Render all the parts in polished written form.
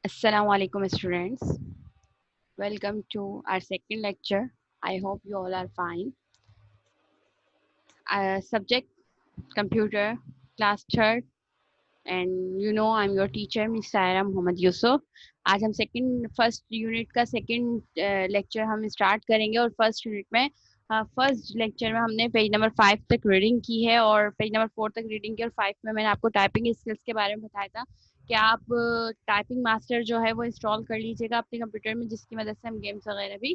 Assalamu alaikum students. Welcome to our second lecture. I hope you all are fine. Subject computer, class third, and I'm your teacher Miss Saira Mohammad Yusuf. आज हम first unit का second lecture हम start करेंगे और first unit में first lecture में हमने page number 5 तक रीडिंग की है और पेज नंबर 4 तक रीडिंग की और 5 में मैंने आपको टाइपिंग स्किल्स के बारे में बताया था कि आप टाइपिंग मास्टर जो है वो इंस्टॉल कर लीजिएगा अपने कंप्यूटर में, जिसकी मदद से हम गेम्स वगैरह भी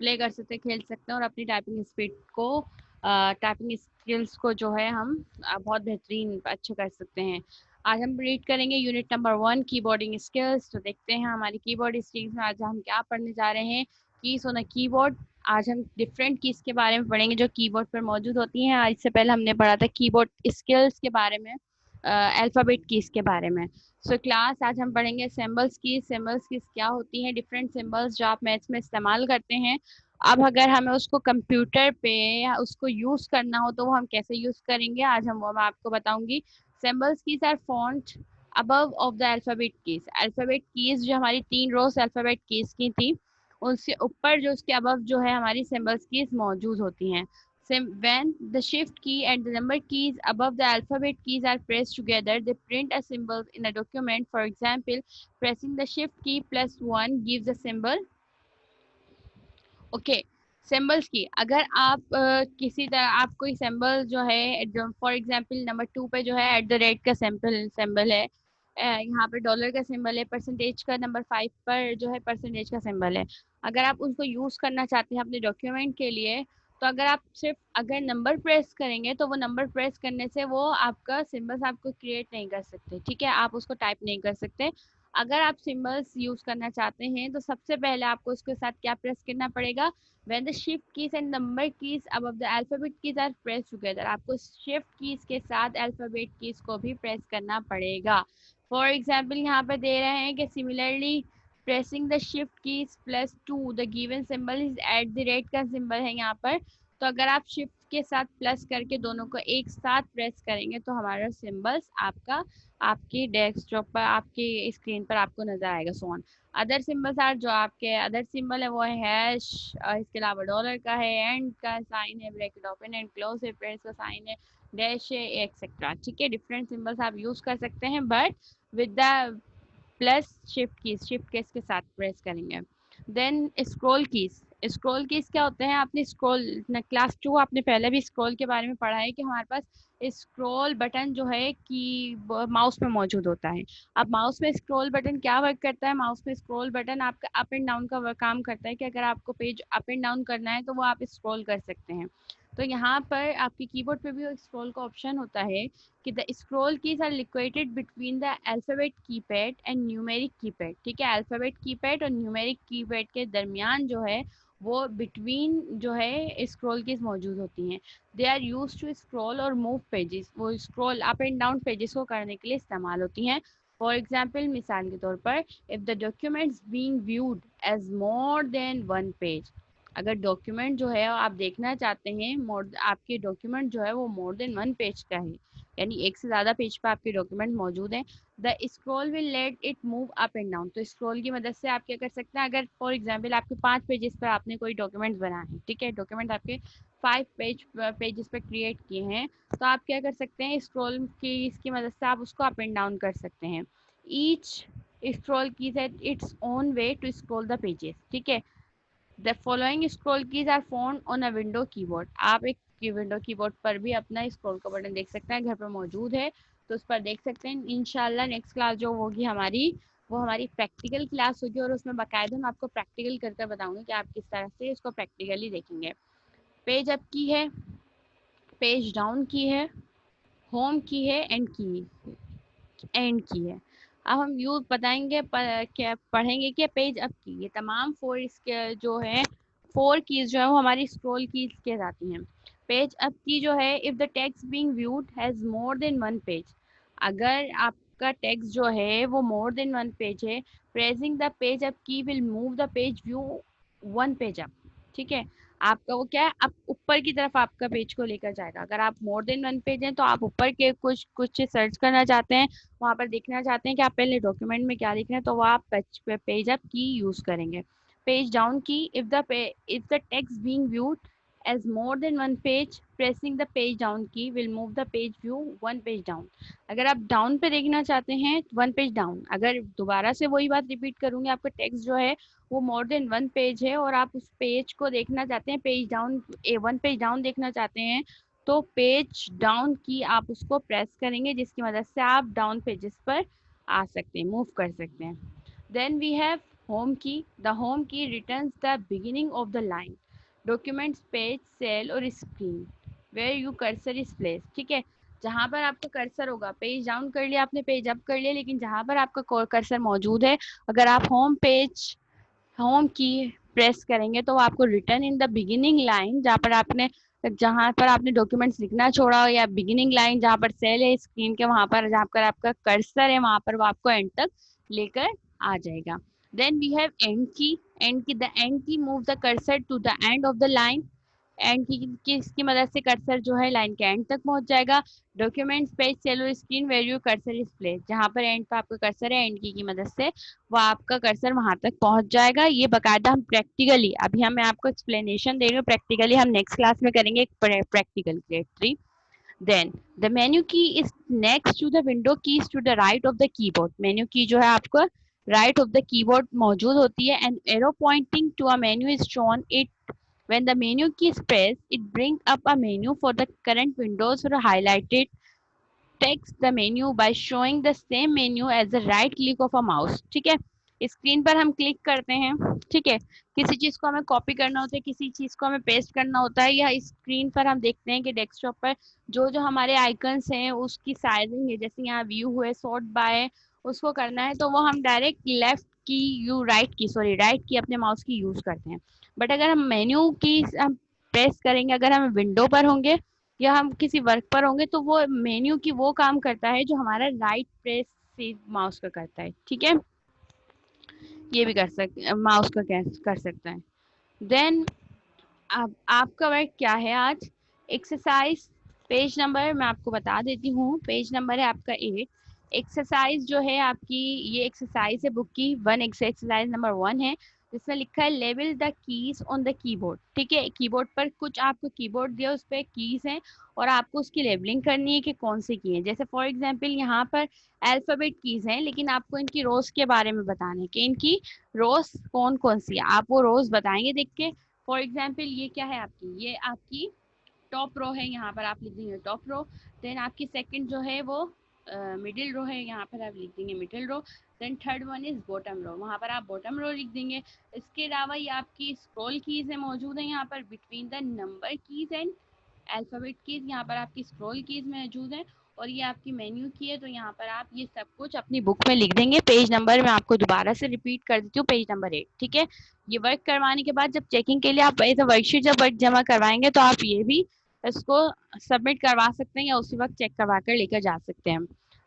प्ले कर सकते हैं, खेल सकते हैं और अपनी टाइपिंग स्पीड को टाइपिंग स्किल्स को जो है हम बहुत बेहतरीन अच्छे कर सकते हैं। आज हम रीड करेंगे यूनिट नंबर 1 कीबोर्डिंग स्किल्स। तो देखते हैं हमारी कीबोर्ड स्किल्स में आज हम क्या पढ़ने जा रहे हैं। Keys on a keyboard. आज हम डिफरेंट कीज के बारे में पढ़ेंगे जो कीबोर्ड पर मौजूद होती हैं। आज से पहले हमने पढ़ा था कीबोर्ड स्किल्स के बारे में, अल्फ़ाबेट कीज के बारे में। सो क्लास आज हम पढ़ेंगे सिंबल्स कीज। सिंबल्स कीज क्या होती हैं, डिफरेंट सिंबल्स जो आप मैथ्स में इस्तेमाल करते हैं। अब अगर हमें उसको कंप्यूटर पे या उसको यूज़ करना हो तो वो हम कैसे यूज़ करेंगे, आज हम वो मैं आपको बताऊंगी। Symbols keys are font above of the alphabet keys. Alphabet keys जो हमारी 3 रोज अल्फ़ाबेट कीज की थी, उससे ऊपर जो उसके अबव जो है हमारी सिंबल्स कीज मौजूद होती हैं। When the shift key and the number keys above the alphabet keys are pressed together, they print a symbol in a document. For example, pressing the shift key plus 1 gives a symbol. Okay, symbols की अगर आप किसी तरह आप कोई symbol जो है, for example number 2 पे जो है एट द रेट का सिंबल है, यहाँ पे डॉलर का सिंबल है, परसेंटेज का नंबर 5 पर जो है परसेंटेज का सिंबल है। अगर आप उसको यूज करना चाहते हैं अपने डॉक्यूमेंट के लिए, तो अगर आप सिर्फ अगर नंबर प्रेस करेंगे तो वो नंबर प्रेस करने से वो आपका सिंबल्स आपको क्रिएट नहीं कर सकते, ठीक है, आप उसको टाइप नहीं कर सकते। अगर आप सिंबल्स यूज करना चाहते हैं तो सबसे पहले आपको उसके साथ क्या प्रेस करना पड़ेगा। When the shift keys and number keys above the alphabet keys are pressed together, आपको shift keys के साथ alphabet keys को भी प्रेस करना पड़ेगा। For example यहाँ पे दे रहे हैं कि similarly pressing the shift keys plus 2 the given symbol is at the rate का symbol है यहाँ पर। तो अगर आप shift के साथ प्लस करके दोनों को एक साथ प्रेस करेंगे तो हमारा सिंबल्स आपका आपकी डेस्कटॉप पर आपकी स्क्रीन पर आपको नजर आएगा। सोन अदर सिंबल्स आर जो आपके अदर सिंबल है वो है हैश, इसके अलावा डॉलर का है, एंड का साइन है, ब्रैकेट ओपन एंड क्लोज है, प्रेस का साइन है, डैश है, एक्सेट्रा। ठीक है, डिफरेंट सिंबल्स आप यूज कर सकते हैं but with the plus shift keys के साथ प्रेस करेंगे। Then scroll keys. Scroll keys क्या होते हैं, आपने स्क्रॉल क्लास 2 आपने पहले भी स्क्रॉल के बारे में पढ़ा है कि हमारे पास स्क्रॉल बटन जो है कि माउस में मौजूद होता है। अब माउस में स्क्रॉल बटन क्या वर्क करता है, माउस में स्क्रॉल बटन आपका अप एंड डाउन का काम करता है कि अगर आपको पेज अप एंड डाउन करना है तो वो आप स्क्रॉल कर सकते हैं। तो यहाँ पर आपके कीबोर्ड पे भी स्क्रॉल का ऑप्शन होता है कि the scroll keys are located between the alphabet keypad and numeric keypad. ठीक है, अल्फाबेट कीपैड और न्यूमेरिक कीपैड के दरमियान जो है वो बिटवीन जो है स्क्रॉल कीज मौजूद होती हैं। They are use to scroll और मूव पेजेस, वो scroll up and down pages को करने के लिए इस्तेमाल होती हैं। फॉर एग्जाम्पल मिसाल के तौर पर if the documents being viewed as more than one page, अगर डॉक्यूमेंट जो है आप देखना चाहते हैं मोर आपके डॉक्यूमेंट जो है वो मोर देन वन पेज का है, यानी एक से ज़्यादा पेज पर आपके डॉक्यूमेंट मौजूद हैं, the scroll will let it move up and down. तो स्क्रॉल की मदद से आप क्या कर सकते हैं, अगर फॉर एग्जांपल आपके 5 पेजेस पर आपने कोई डॉक्यूमेंट बनाए हैं, ठीक है, डॉक्यूमेंट आपके 5 पेजेस पर क्रिएट किए हैं, तो आप क्या कर सकते हैं, स्क्रॉल की इसकी मदद से आप उसको अप एंड डाउन कर सकते हैं। Each scroll keys at its own way to scroll the pages. ठीक है, the following scroll keys are found on a window keyboard. आप एक विंडो कीबोर्ड पर भी अपना स्क्रॉल का बटन देख सकते हैं, घर पर मौजूद है तो उस पर देख सकते हैं। इंशाल्लाह नेक्स्ट क्लास जो होगी हमारी वो हमारी प्रैक्टिकल क्लास होगी और उसमें बाकायदा मैं आपको प्रैक्टिकल करके बताऊंगी कि आप किस तरह से इसको प्रैक्टिकली देखेंगे। पेज अप की है, पेज डाउन की है, होम की है, एंड की है। अब हम यूज बताएंगे क्या पढ़ेंगे कि पेज अप की, ये तमाम 4 इसके जो है 4 कीज जो है वो हमारी स्क्रॉल कीज के जाती हैं। पेज अप की जो है if the text being viewed has more than one page, अगर आपका टेक्स्ट जो है वो मोर देन वन पेज है, प्रेसिंग द पेज अप की will move the page view one page up. ठीक है, आपका वो क्या है, आप ऊपर की तरफ आपका पेज को लेकर जाएगा। अगर आप मोर देन वन पेज हैं तो आप ऊपर के कुछ कुछ सर्च करना चाहते हैं, वहाँ पर देखना चाहते हैं कि आप पहले डॉक्यूमेंट में क्या लिख रहे हैं, तो वो आप पेज अप की यूज करेंगे। पेज डाउन की, if the text being viewed as more than one page, pressing the page down key will move the page view one page down। अगर आप डाउन पे देखना चाहते हैं वन पेज डाउन, अगर दोबारा से वही बात रिपीट करूंगी, आपका टेक्स्ट जो है वो मोर देन वन पेज है और आप उस पेज को देखना चाहते हैं page down, one page down देखना चाहते हैं, तो पेज डाउन की आप उसको प्रेस करेंगे, जिसकी मदद से आप डाउन पेजेस पर आ सकते हैं, मूव कर सकते हैं। Then we have home key. The home key returns the beginning of the line, documents, page, cell और screen where you cursor is place. ठीक है, जहाँ पर आपका कर्सर होगा, पेज डाउन कर लिया आपने, पेज अप कर लिया, लेकिन जहाँ पर आपका कर्सर मौजूद है, अगर आप होम की प्रेस करेंगे तो वो आपको return in the beginning line, जहाँ पर आपने डॉक्यूमेंट्स लिखना छोड़ा हो, या बिगिनिंग लाइन जहाँ पर सेल है स्क्रीन के, वहां पर जहाँ पर आपका कर्सर है वहां पर वो आपको एंड तक लेकर आ जाएगा। Then we have end key. The end key move the cursor to the end of the line. End key इसकी मदद से कर्सर जो है लाइन के एंड तक पहुंच जाएगा। डॉक्यूमेंट्स, पेज, सेल और screen where you cursor is place, जहाँ पर एंड पर आपका कर्सर है, एंड की मदद से वो आपका कर्सर वहां तक पहुंच जाएगा। ये बकायदा हम प्रैक्टिकली, अभी मैं आपको एक्सप्लेनेशन दे रही हूँ, प्रैक्टिकली हम नेक्स्ट क्लास में करेंगे practical grade 3। Then the menu key is next to the window keys to the right of the keyboard. Menu key जो है आपको राइट ऑफ द कीबोर्ड मौजूद होती है। End arrow pointing to a menu is shown it when the menu key is pressed, it brings up a menu for the current windows or highlighted text the menu by showing the same menu as the right click of a mouse। ठीक है, screen पर हम click करते हैं, ठीक है, किसी चीज को हमें कॉपी करना होता है, किसी चीज को हमें पेस्ट करना होता है, या स्क्रीन पर हम देखते हैं कि डेस्कटॉप पर जो जो हमारे आइकन्स हैं उसकी साइजिंग है, जैसे यहाँ व्यू है, सॉर्ट बाय, उसको करना है तो वो हम डायरेक्ट लेफ्ट की यू राइट की सॉरी राइट की अपने माउस की यूज करते हैं। बट अगर हम मेन्यू की हम प्रेस करेंगे, अगर हम विंडो पर होंगे या हम किसी वर्क पर होंगे, तो वो मेन्यू की वो काम करता है जो हमारा राइट प्रेस से माउस का करता है। ठीक है, ये भी कर सकते माउस का कर सकता है। देन अब आपका वर्क क्या है आज, एक्सरसाइज पेज नंबर मैं आपको बता देती हूँ, पेज नंबर है आपका 8। एक्सरसाइज जो है आपकी, ये एक्सरसाइज है बुक की वन, एक्सरसाइज नंबर 1 है, जिसमें लिखा है level the keys on the keyboard. ठीक है, कीबोर्ड पर कुछ आपको कीबोर्ड दिया, उस पर कीज हैं और आपको उसकी लेबलिंग करनी है कि कौन सी की है। जैसे फॉर एग्जाम्पल यहाँ पर अल्फाबेट कीज हैं, लेकिन आपको इनकी रोज के बारे में बताना है कि इनकी रोज कौन कौन सी है, आप वो रोज बताएंगे देख के। फॉर एग्जाम्पल ये क्या है आपकी, ये आपकी टॉप रो है, यहाँ पर आप लिख देंगे टॉप रो। देन आपकी सेकंड जो है वो मिडिल रो है, यहाँ पर आप लिख देंगे middle row. Then third one is bottom row, वहाँ पर आप बॉटम रो लिख देंगे। इसके अलावा ये आपकी स्क्रॉल कीज है मौजूद है यहाँ पर between the number keys and alphabet keys, यहाँ पर आपकी स्क्रॉल कीज मौजूद है। और ये आपकी मेन्यू की है, तो यहाँ पर आप ये सब कुछ अपनी बुक में लिख देंगे। पेज नंबर मैं आपको दोबारा से रिपीट कर देती हूँ, पेज नंबर 8। ठीक है, ये वर्क करवाने के बाद जब चेकिंग के लिए आप एज अ वर्कशीट जब वर्क जमा करवाएंगे, तो आप ये भी इसको सबमिट करवा सकते हैं या उसी वक्त चेक करवा कर लेकर जा सकते हैं।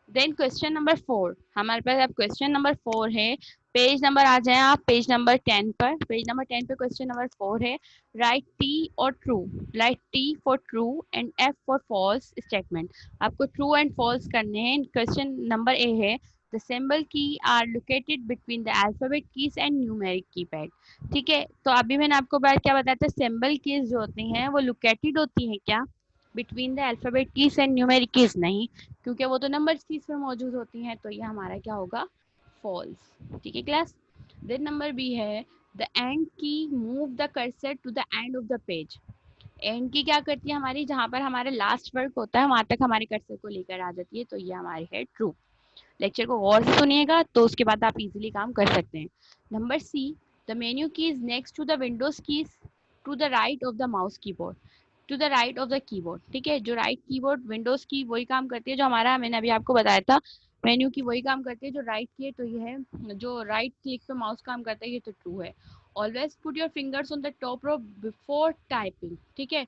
देन क्वेश्चन नंबर 4, हमारे पास अब क्वेश्चन नंबर 4 है। पेज नंबर आ जाए आप पेज नंबर 10 पर। पेज नंबर 10 पे क्वेश्चन नंबर 4 है, राइट टी और true, write T for true and F for false statement. आपको ट्रू एंड फॉल्स करने हैं। क्वेश्चन नंबर ए है, the symbol key are located between the alphabet keys and numeric keypad. ठीक है, तो अभी मैंने आपको बात क्या बताया था, सिंबल कीज जो होती हैं वो लोकेटेड होती हैं क्या between the alphabet keys and numeric keys, नहीं, क्योंकि वो तो नंबर कीज में मौजूद होती हैं, तो ये हमारा क्या होगा, फॉल्स। ठीक है क्लास। देन नंबर बी है, the end key move the cursor to the end of the page. End key क्या करती है हमारी, जहाँ पर हमारा लास्ट वर्क होता है वहां तक हमारे कर्सर को लेकर आ जाती है, तो ये हमारी है ट्रू। लेक्चर को गौर से सुनिएगा तो उसके बाद आप इजीली काम कर सकते हैं। Number C, the menu key is next to the Windows keys to the right of the mouse keyboard, to the right of the keyboard. ठीक है, जो राइट कीबोर्ड विंडोज की वही काम करती है जो हमारा, मैंने अभी आपको बताया था, मेन्यू की वही काम करती है जो राइट की है, तो ये है जो राइट क्लिक पे माउस काम करता है, ये तो ट्रू है। Always put your fingers on the top row before typing. ठीक है,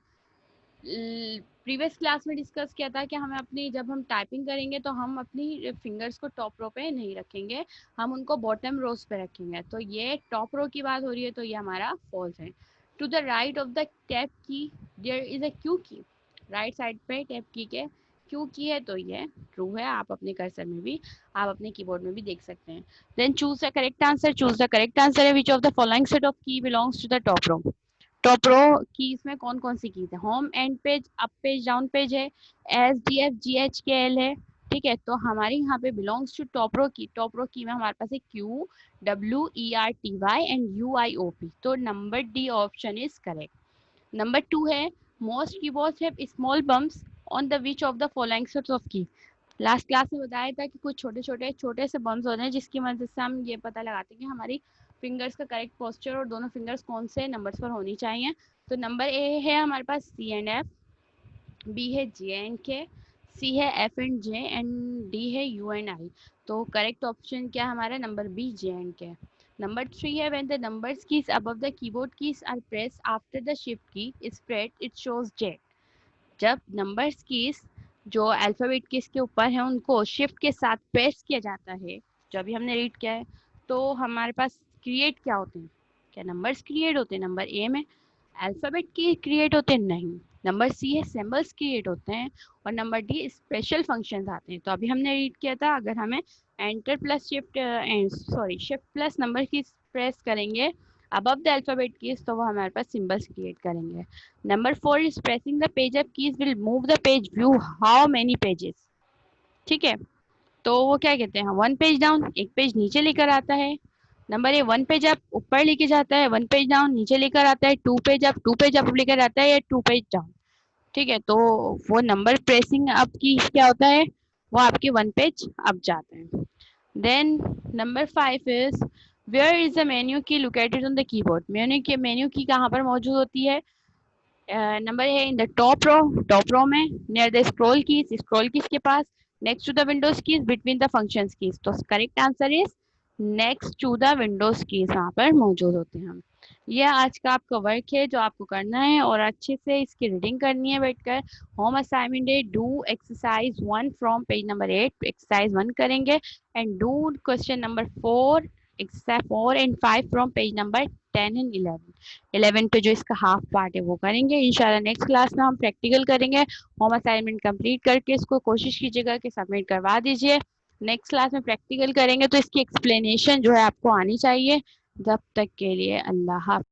प्रीवियस क्लास में डिस्कस किया था कि हमें अपनी, जब हम टाइपिंग करेंगे तो हम अपनी फिंगर्स को टॉप रो पे नहीं रखेंगे, हम उनको बॉटम रोज पे रखेंगे, तो ये टॉप रो की बात हो रही है, तो ये हमारा फॉल्स है। To the right of the tab key there is a Q key, right side पे टैब की के क्यू की है, तो ये ट्रू है। आप अपने कर्सर में भी, आप अपने कीबोर्ड में भी देख सकते हैं। Then choose the correct answer, choose the correct answer है which of the following set of key belongs to the top row. Top row keys में कौन कौन सी कीज है? Home, end page, up page, down page है, S D F G H K L है। ठीक है, तो हमारे यहाँ पे बिलोंग्स टू टॉप रो की। टॉप रो की में हमारे पास है Q W E R T Y and U I O P, तो number D option is correct. Number two है most keyboards have small bumps on the which of the following sets of key. Last class में बताया था कि कुछ छोटे छोटे छोटे से बम्प्स होते हैं जिसकी मदद से हम ये पता लगाते हैं कि हमारी फिंगर्स का करेक्ट पोस्चर और दोनों फिंगर्स कौन से नंबर्स पर होनी चाहिए। तो नंबर ए है हमारे पास सी एंड एफ, बी है जे एंड के, सी है F and J and D है यू एंड आई। तो करेक्ट ऑप्शन क्या है हमारा? Number B J and K. Number three है when the numbers keys above the keyboard keys are press after the shift key is press it shows Z. जब numbers keys जो alphabet keys के ऊपर है उनको शिफ्ट के साथ press किया जाता है, जो अभी हमने रीड किया है, तो हमारे पास क्रिएट क्या होते हैं? क्या नंबर्स क्रिएट होते हैं? नंबर ए में अल्फ़ाबेट की क्रिएट होते हैं? नहीं। नंबर सी है सिंबल्स क्रिएट होते हैं, और नंबर डी स्पेशल फंक्शंस आते हैं। तो अभी हमने रीड किया था, अगर हमें enter plus shift sorry shift plus number की प्रेस करेंगे above the alphabet keys तो वो हमारे पास symbols create करेंगे। Number four is pressing the page up keys will move the page view how many pages। ठीक है, तो वो क्या कहते हैं? वन पेज डाउन, एक पेज नीचे लेकर आता है। Number A one page up ऊपर लेके जाता है, वन पेज डाउन नीचे लेकर आता है, टू पेज अप लेकर आता है, या टू पेज डाउन। ठीक है, तो वो नंबर प्रेसिंग अप की क्या होता है? वो आपके वन पेज अप जाता है। Then number five is where is the menu key located on the keyboard. Menu key कहाँ पर मौजूद होती है? नंबर है इन द टॉप रो में, नियर द स्क्रॉल कीज के पास, next to the Windows keys, between the functions keys. तो correct answer is next to the Windows keys, वहाँ पर मौजूद होते हैं हम। ये आज का आपका वर्क है जो आपको करना है, और अच्छे से इसकी रीडिंग करनी है बैठकर। होम असाइनमेंट है do exercise 1 from page number 8, exercise 1 करेंगे, and do question number 4, exercise 4 and 5 from page number 10 and 11 पे जो इसका हाफ पार्ट है वो करेंगे। इंशाल्लाह नेक्स्ट क्लास में हम प्रैक्टिकल करेंगे। होम असाइनमेंट कंप्लीट करके इसको कोशिश कीजिएगा कि सबमिट करवा दीजिए। नेक्स्ट क्लास में प्रैक्टिकल करेंगे तो इसकी एक्सप्लेनेशन जो है आपको आनी चाहिए। जब तक के लिए अल्लाह हाफ़िज़।